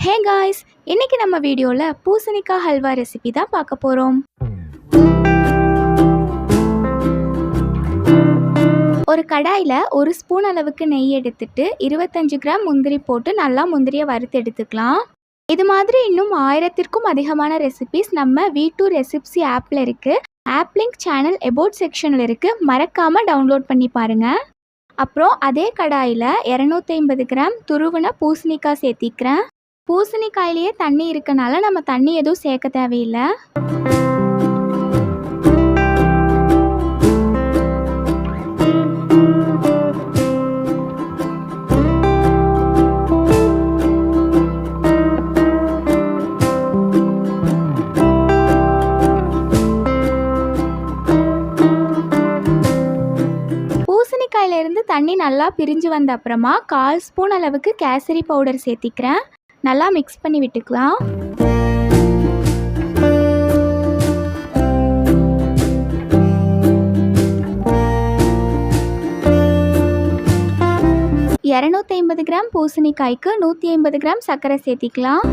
Hey guys, இன்னைக்கு நம்ம வீடியோவில் பூசணிக்காய் ஹல்வா ரெசிபி தான் பார்க்க போகிறோம். ஒரு கடாயில் ஒரு ஸ்பூன் அளவுக்கு நெய் எடுத்துட்டு 25 கிராம் முந்திரி போட்டு நல்லா முந்திரியை வறுத்து எடுத்துக்கலாம். இது மாதிரி இன்னும் 1000க்கும் அதிகமான ரெசிபிஸ் நம்ம V2 ரெசிப்ஸி ஆப்பில் இருக்குது. ஆப் லிங்க் சேனல் எபோட் செக்ஷனில் இருக்குது, மறக்காமல் டவுன்லோட் பண்ணி பாருங்கள். அப்புறம் அதே கடாயில் 250 கிராம் துருவின பூசணிக்காய் சேர்த்திக்கிறேன். பூசணிக்காயிலேயே தண்ணி இருக்கனால நம்ம தண்ணி எதுவும் சேர்க்க தேவையில்லை. பூசணிக்காயிலிருந்து தண்ணி நல்லா பிரிஞ்சு வந்த அப்புறமா 1/4 ஸ்பூன் அளவுக்கு கேசரி பவுடர் சேர்த்திக்கிறேன். நல்லா மிக்ஸ் பண்ணி விட்டுக்கலாம். $250 கிராம் பூசணிக்காய்க்கு 150 கிராம் சர்க்கரை சேர்த்திக்கலாம்.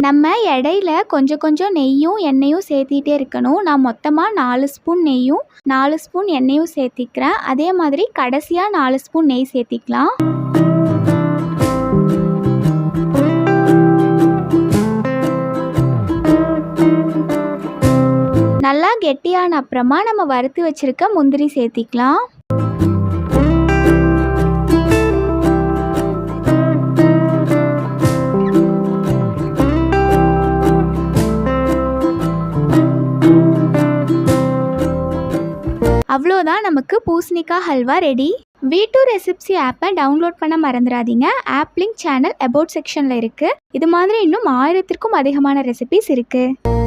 நம்ம இடையில கொஞ்சம் நெய்யும் எண்ணெயும் சேர்த்திட்டே இருக்கணும். நான் மொத்தமாக 4 ஸ்பூன் நெய்யும் 4 ஸ்பூன் எண்ணெயும் சேர்த்திக்கிறேன். அதே மாதிரி கடைசியாக 4 ஸ்பூன் நெய் சேர்த்திக்கலாம். நல்லா கெட்டியான அப்புறமா நம்ம வறுத்து வச்சிருக்க முந்திரி சேர்த்திக்கலாம். அவ்வளோதான், நமக்கு பூசணிக்காய் ஹல்வா ரெடி. V2 ரெசிப்ஸி ஆப்பை டவுன்லோட் பண்ண மறந்துடாதீங்க. ஆப் லிங்க் சேனல் அபவுட் செக்ஷனில் இருக்குது. இது மாதிரி இன்னும் 1000க்கும் அதிகமான ரெசிபிஸ் இருக்குது.